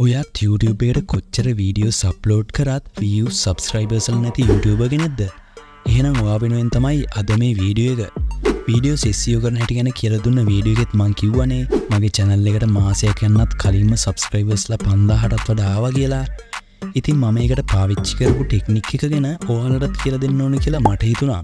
ඔයත් YouTube එකට කොච්චර වීඩියෝස් අප්ලෝඩ් කරත් views subscribers නැති YouTuber කෙනෙක්ද? එහෙනම් ඔයා වෙනුවෙන් තමයි අද මේ වීඩියෝ එක. වීඩියෝස් SEO කරන හැටි ගැන කියලා දුන්න වීඩියෝ එකෙත් මම කිව්වනේ මගේ channel එකට මාසයක් යනත් කලින්ම subscribersලා 5000ටත් වඩා ආවා කියලා. ඉතින් මම මේකට පාවිච්චි කරපු ටෙක්නික් එක ගැන ඔයාලටත් කියලා දෙන්න ඕන කියලා මට හිතුණා.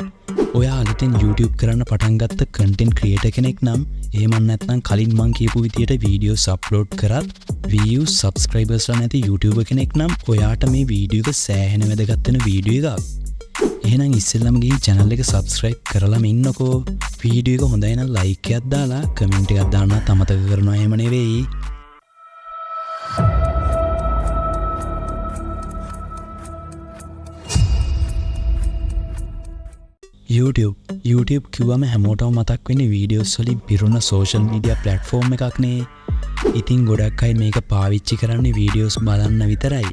ඔයා අලුතෙන් YouTube කරන්න පටන් ගත්ත content creator කෙනෙක් නම් එහෙම නැත්නම් කලින් මම කියපු විදියට වීඩියෝස් අප්ලෝඩ් කරත් views subscribersලා නැති YouTuber කෙනෙක් නම් ඔයාට මේ වීඩියෝ එක සෑහෙන වැදගත් වෙන වීඩියෝ එකක්. එහෙනම් ඉස්සෙල්ලාම ගිහින් channel එක subscribe කරලාම ඉන්නකෝ. වීඩියෝ එක හොඳයි නම් like එකක් දාලා comment එකක් දාන්නත් අමතක කරනවා එහෙම නෙවෙයි. YouTube කිව්වම හැමෝටම මතක් වෙන්නේ වීඩියෝස් වලින් පිරුණ social media platform එකක් නේ. ඉතින් ගොඩක් අය මේක පාවිච්චි කරන්නේ වීඩියෝස් බලන්න විතරයි.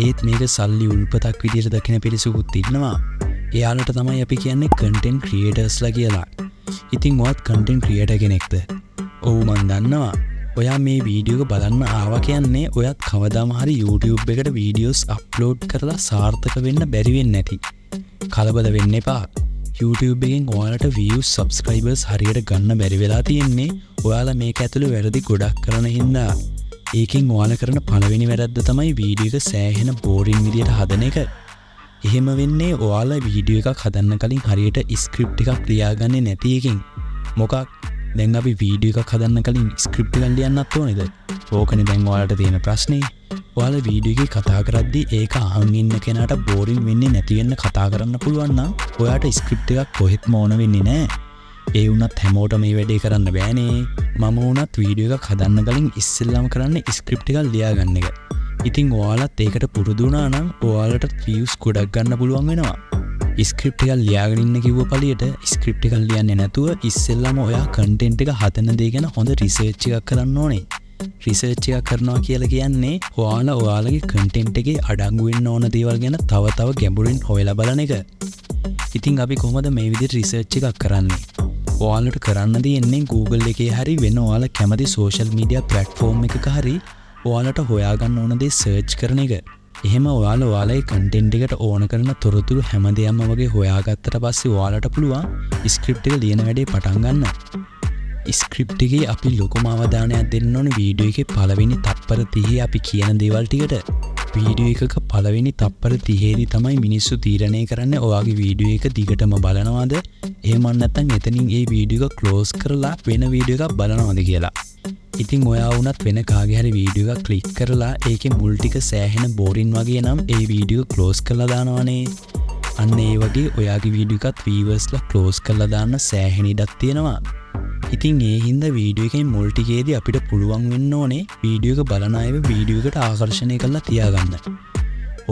ඒත් මේක සල්ලි උල්පතක් විදියට දකින පිරිසකුත් ඉන්නවා. එයාලට තමයි අපි කියන්නේ content creatorsලා කියලා. ඉතින් ඔයත් content creator කෙනෙක්ද? ඔව් මන් දන්නවා. ඔයා මේ වීඩියෝ එක බලන්න ආවා කියන්නේ ඔයත් කවදාම හරි YouTube එකට වීඩියෝස් අප්ලෝඩ් කරලා සාර්ථක වෙන්න බැරි වෙන්නේ නැති. කලබල වෙන්න එපා. YouTube එකෙන් ඔයාලට views subscribers හරියට ගන්න බැරි වෙලා තියෙන්නේ ඔයාලා මේක ඇතුළේ වැරදි ගොඩක් කරන හින්දා. ඒකෙන් ඔයාලා කරන පළවෙනි වැරද්ද තමයි වීඩියෝ එක සෑහෙන boring විදියට හදන එක. එහෙම වෙන්නේ ඔයාලා වීඩියෝ එකක් හදන්න කලින් හරියට script එකක් ලියාගන්නේ නැති එකෙන්. මොකක් දැන් අපි වීඩියෝ එකක් හදන්න කලින් script එකක් ලියන්නත් ඕනේද? ඕකනේ දැන් ඔයාලට තියෙන ප්‍රශ්නේ. ඔයාලා වීඩියෝ එකේ කතා කරද්දී ඒක අහන් ඉන්න කෙනාට බෝරින් වෙන්නේ නැති වෙන්න කතා කරන්න පුළුවන් නම් ඔයාට ස්ක්‍රිප්ට් එකක් කොහෙත්ම ඕන වෙන්නේ නැහැ. ඒ වුණත් හැමෝටම මේ වැඩේ කරන්න බෑනේ. මම වුණත් වීඩියෝ එකක් හදන්න කලින් ඉස්සෙල්ලාම කරන්නේ ස්ක්‍රිප්ට් එකක් ලියාගන්න එක. ඉතින් ඔයාලත් ඒකට පුරුදු වුණා නම් ඔයාලට views ගොඩක් ගන්න පුළුවන් වෙනවා. ස්ක්‍රිප්ට් එකක් ලියාගෙන ඉන්න කිව්ව පළියට ස්ක්‍රිප්ට් එකක් ලියන්නේ නැතුව ඉස්සෙල්ලාම ඔයා content එක හදන දේ ගැන හොඳ research එකක් කරන්න ඕනේ. රිසර්ච් එකක් කරනවා කියලා කියන්නේ ඔයාලා ඔයාලගේ content එකේ අඩංගු වෙන්න ඕන දේවල් ගැන තව ගැඹුරින් හොයලා බලන එක. ඉතින් අපි කොහොමද මේ විදිහට රිසර්ච් එකක් කරන්නේ? ඔයාලට කරන්න දෙන්නේ Google එකේ හරි වෙන ඔයාලා කැමති social media platform එකක හරි ඔයාලට හොයාගන්න ඕන දේ search කරන එක. එහෙම ඔයාලා ඔයාලගේ content එකට ඕන කරන තොරතුරු හැමදේම වගේ හොයාගත්තට පස්සේ ඔයාලට පුළුවන් script එක ලියන වැඩේ පටන් ගන්න. ස්ක්‍රිප්ට් එකේ අපි ලොකුම අවධානයක් දෙන්න ඕනේ වීඩියෝ එකේ පළවෙනි තත්පර 30 අපි කියන දේවල් ටිකට. වීඩියෝ එකක පළවෙනි තත්පර 30 දී තමයි මිනිස්සු තීරණය කරන්නේ ඔයාගේ වීඩියෝ එක දිගටම බලනවාද එහෙම නැත්නම් එතනින් ඒ වීඩියෝ එක ක්ලෝස් කරලා වෙන වීඩියෝ එකක් බලනවාද කියලා. ඉතින් ඔයා වුණත් වෙන කාගේ හරි වීඩියෝ එකක් ක්ලික් කරලා ඒකේ මුල් ටික සෑහෙන බෝරින් වගේ නම් ඒ වීඩියෝ ක්ලෝස් කරලා දානවනේ. අන්න ඒ වගේ ඔයාගේ වීඩියෝ එකත් වීවර්ස්ලා ක්ලෝස් කරලා දාන්න සෑහෙන ඉඩක් තියෙනවා. ඉතින් ඒ හින්දා වීඩියෝ එකේ මුල් ටිකේදී අපිට පුළුවන් වෙන්න ඕනේ වීඩියෝ එක බලන අයව වීඩියෝ එකට ආකර්ෂණය කරලා තියාගන්න.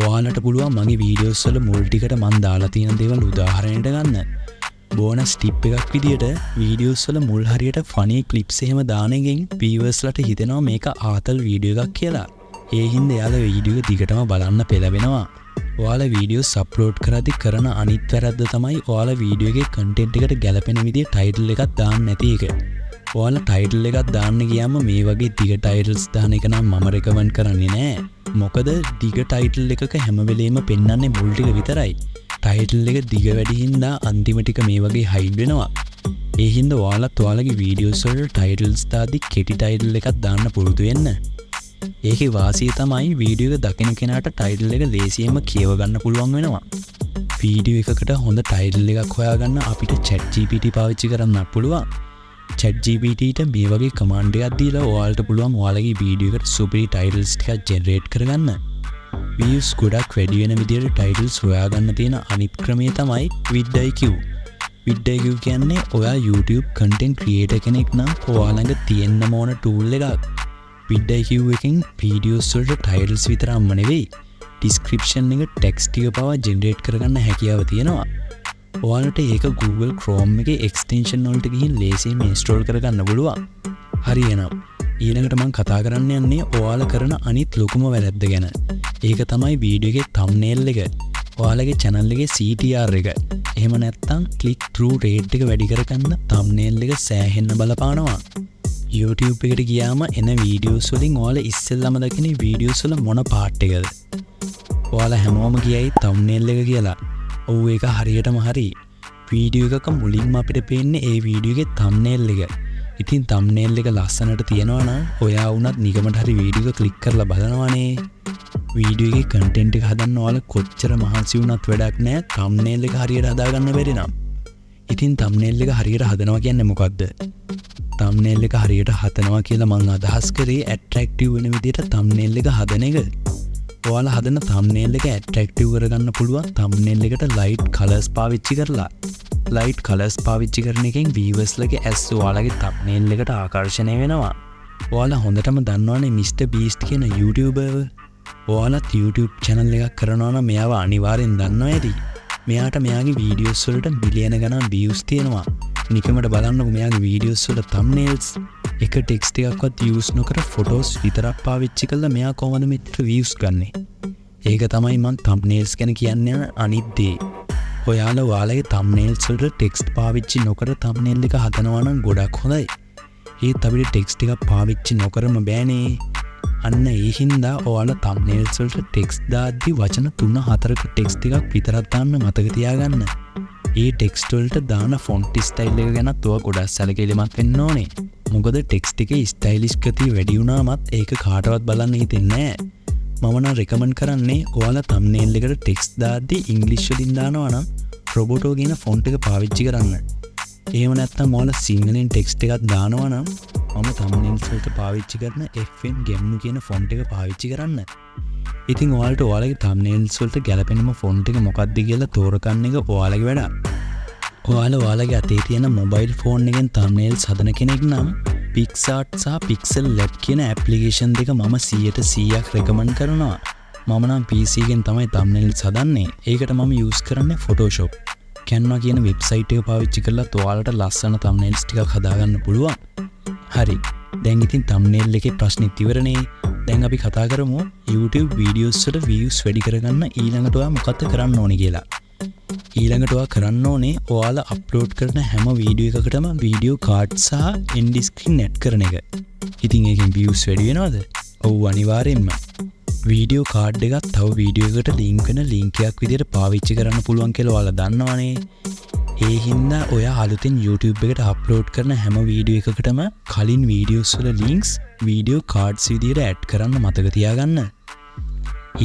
ඔයාලට පුළුවන් මගේ වීඩියෝස් වල මුල් ටිකට මම දාලා තියෙන දේවල් උදාහරණයට ගන්න. බෝනස් ටිප් එකක් විදියට වීඩියෝස් වල මුල් හරියට ෆනි ක්ලිප්ස් එහෙම දාන එකෙන් වීවර්ස්ලාට හිතෙනවා මේක ආතල් වීඩියෝ එකක් කියලා. ඒ හින්දා එයාලා වීඩියෝ එක දිගටම බලන්න පෙළවෙනවා. ඔයාලා වීඩියෝස් අප්ලෝඩ් කරද්දී කරන අනිත් වැරද්ද තමයි ඔයාලා වීඩියෝ එකේ content එකට ගැලපෙන විදිහේ title එකක් දාන්න නැති එක. ඔයාලා title එකක් දාන්න ගියාම මේ වගේ දිග titles දාන එක නම් මම recommend කරන්නේ නෑ. මොකද දිග title එකක හැම වෙලෙම පෙන්වන්නේ මුල් ටික විතරයි. title එක දිග වැඩි හින්දා අන්තිම ටික මේ වගේ hide වෙනවා. ඒ හින්දා ඔයාලත් ඔයාලගේ වීඩියෝස් වල titles දාද්දී කෙටි title එකක් දාන්න පුරුදු වෙන්න. ඒකේ වාසිය තමයි වීඩියෝ එක දකින කෙනාට ටයිටල් එක ලේසියෙන්ම කියව ගන්න පුළුවන් වෙනවා. වීඩියෝ එකකට හොඳ ටයිටල් එකක් හොයාගන්න අපිට chat GPT පාවිච්චි කරන්න පුළුවන්. chat GPT ට මේ වගේ කමාන්ඩ් එකක් දීලා ඔයාලට පුළුවන් ඔයාලගේ වීඩියෝ එකට සුපිරි ටයිටල්ස් ටිකක් ජෙනරේට් කරගන්න. views ගොඩක් වැඩි වෙන විදිහට ටයිටල්ස් හොයාගන්න තියෙන අනිත් ක්‍රමය තමයි vidIQ. vidIQ කියන්නේ ඔයා YouTube content creator කෙනෙක් නම් ඔයා ළඟ තියෙන්න ඕන tool එකක්. vidIQ එකෙන් වීඩියෝස් වලට titles විතරක්ම නෙවෙයි description එක text එක පවා generate කරගන්න හැකියාව තියෙනවා. ඔයාලට ඒක Google Chrome එකේ extension වලට ගිහින් ලේසියෙන් install කරගන්න පුළුවන්. හරි එහෙනම් ඊළඟට මම කතා කරන්න යන්නේ ඔයාලා කරන අනිත් ලොකුම වැරද්ද ගැන. ඒක තමයි වීඩියෝ එකේ thumbnail එක. ඔයාලගේ channel එකේ CTR එක. එහෙම නැත්නම් click through rate එක වැඩි කරගන්න thumbnail එක සෑහෙන්න බලපානවා. YouTube එකට ගියාම එන වීඩියෝස් වලින් ඔයාලා ඉස්සෙල්ලාම දකින වීඩියෝස් වල මොන පාර්ට් එකද? ඔයාලා හැමෝම කියයි thumbnail එක කියලා. ඔව් ඒක හරියටම හරි. වීඩියෝ එකක මුලින්ම අපිට පේන්නේ ඒ වීඩියෝ එකේ thumbnail එක. ඉතින් thumbnail එක ලස්සනට තියෙනවා නම් ඔයා වුණත් නිකමට හරි වීඩියෝ එක ක්ලික් කරලා බලනවානේ. වීඩියෝ එකේ content එක හදන්න ඔයාලා කොච්චර මහන්සි වුණත් වැඩක් නැහැ thumbnail එක හරියට හදාගන්න බැරි නම්. ඉතින් thumbnail එක හරියට හදනවා කියන්නේ මොකක්ද? thumbnail එක හරියට හදනවා කියලා මම අදහස් කරේ attractive වෙන විදිහට thumbnail එක හදන එක. ඔයාලා හදන thumbnail එක attractive කරගන්න පුළුවන් thumbnail එකට light colors පාවිච්චි කරලා. light colors පාවිච්චි කරන එකෙන් viewers ලගේ ඇස් ඔයාලගේ thumbnail එකට ආකර්ෂණය වෙනවා. ඔයාලා හොඳටම දන්නවනේ Mr Beast කියන YouTuber. ඔයාලත් YouTube channel එකක් කරනවා නම් මෙයාව අනිවාර්යෙන් දන්නවා ඇති. මෙයාට මෙයාගේ videos වලට මිලියන ගණන් views තියෙනවා. නිකමට බලන්නකො මෙයාගේ videos වල thumbnails එක text එකක්වත් use නොකර photos විතරක් පාවිච්චි කරලා මෙයා කොහොමද මෙච්චර views ගන්නෙ? ඒක තමයි මම thumbnails ගැන කියන්නේ අනිත් දේ. ඔයාලා ඔයාලගේ thumbnails වලට text පාවිච්චි නොකර thumbnail එක හදනවා නම් ගොඩක් හොඳයි. ඒත් අපිට text එකක් පාවිච්චි නොකරම බෑනේ. අන්න ඒ හින්දා ඔයාලා thumbnails වලට text දාද්දි වචන 3-4ක text එකක් විතරක් දාන්න මතක තියාගන්න. ඒ text වලට දාන font style එක ගැනත් ඔයා ගොඩක් සැලකිලිමත් වෙන්න ඕනේ. මොකද text එකේ stylish ගතිය වැඩි වුණාමත් ඒක කාටවත් බලන්න හිතෙන්නේ නැහැ. මම නම් recommend කරන්නේ ඔයාලා thumbnail එකට text දාද්දි English වලින් දානවා නම් roboto කියන font එක පාවිච්චි කරන්න. එහෙම නැත්නම් ඔයාලා සිංහලෙන් text එකක් දානවා නම් මම thumbnails වලට පාවිච්චි කරන FN ගෙම්නු කියන font එක පාවිච්චි කරන්න. ඉතින් ඔයාලට ඔයාලගේ thumbnails වලට ගැලපෙනම font එක මොකක්ද කියලා තෝරගන්න එක ඔයාලගේ වැඩක්. ඔයාලා ඔයාලගේ අතේ තියෙන mobile phone එකෙන් thumbnails හදන කෙනෙක් නම් PixArt සහ Pixel Lab කියන application දෙක මම 100% recommend කරනවා. මම නම් PC එකෙන් තමයි thumbnails හදන්නේ. ඒකට මම use කරන්නේ Photoshop. Canva කියන website එක පාවිච්චි කරලා ඔයාලට ලස්සන thumbnails ටිකක් හදාගන්න පුළුවන්. හරි. දැන් ඉතින් thumbnail එකේ ප්‍රශ්නෙත් ඉවරනේ. දැන් අපි කතා කරමු YouTube videos වල views වැඩි කරගන්න ඊළඟට ඔයා මොකක්ද කරන්න ඕනේ කියලා. ඊළඟට ඔයා කරන්න ඕනේ ඔයාලා අප්ලෝඩ් කරන හැම වීඩියෝ එකකටම වීඩියෝ කාඩ් සහ end screen add කරන එක. ඉතින් ඒකෙන් views වැඩි වෙනවද? ඔව් අනිවාර්යෙන්ම. වීඩියෝ කාඩ් එකක් තව වීඩියෝ එකට ලින්ක් වෙන ලින්ක් එකක් විදිහට පාවිච්චි කරන්න පුළුවන් කියලා ඔයාලා දන්නවනේ. ඒ හින්දා ඔයා අලුතෙන් YouTube එකට අප්ලෝඩ් කරන හැම වීඩියෝ එකකටම කලින් වීඩියෝස් වල links වීඩියෝ කාඩ්ස් විදිහට add කරන්න මතක තියාගන්න.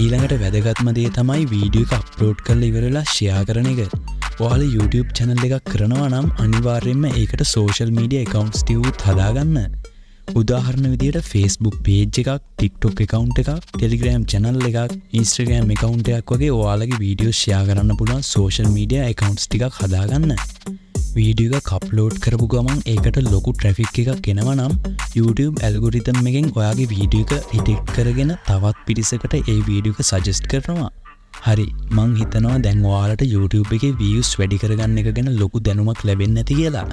ඊළඟට වැදගත්ම දේ තමයි වීඩියෝ එක අප්ලෝඩ් කරලා ඉවරලා share කරන එක. ඔයාලා YouTube channel එකක් කරනවා නම් අනිවාර්යයෙන්ම ඒකට social media accounts ටිකත් හදාගන්න. උදාහරණ විදිහට Facebook page එකක්, TikTok account එකක්, Telegram channel එකක්, Instagram account එකක් වගේ ඔයාලගේ වීඩියෝ share කරන්න පුළුවන් social media accounts ටිකක් හදාගන්න. වීඩියෝ එකක් අප්ලෝඩ් කරපු ගමන් ඒකට ලොකු traffic එකක් එනවා නම් YouTube algorithm එකෙන් ඔයාගේ වීඩියෝ එක detect කරගෙන තවත් පිරිසකට ඒ වීඩියෝ එක suggest කරනවා. හරි, මං හිතනවා දැන් ඔයාලට YouTube එකේ views වැඩි කරගන්න එක ගැන ලොකු දැනුමක් ලැබෙන්නේ නැති කියලා.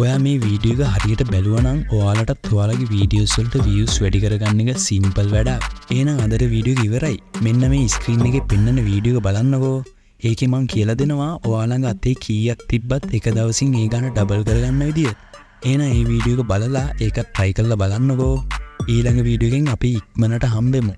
ඔයා මේ වීඩියෝ එක හරියට බැලුවා නම් ඔයාලටත් ඔයාලගේ වීඩියෝස් වලට views වැඩි කරගන්න එක simple වැඩක්. එහෙනම් අදට වීඩියෝ එක ඉවරයි. මෙන්න මේ ස්ක්‍රීන් එකේ පෙන්නන වීඩියෝ එක බලන්නකෝ. ඒකේ මං කියලා දෙනවා ඔයාලඟ අතේ කීයක් තිබ්බත් එක දවසින් ඒ ගාන ඩබල් කරගන්න විදිය. එහෙනම් මේ වීඩියෝ එක බලලා ඒක try කරලා බලන්නකෝ. ඊළඟ වීඩියෝ එකෙන් අපි ඉක්මනට හම්බෙමු.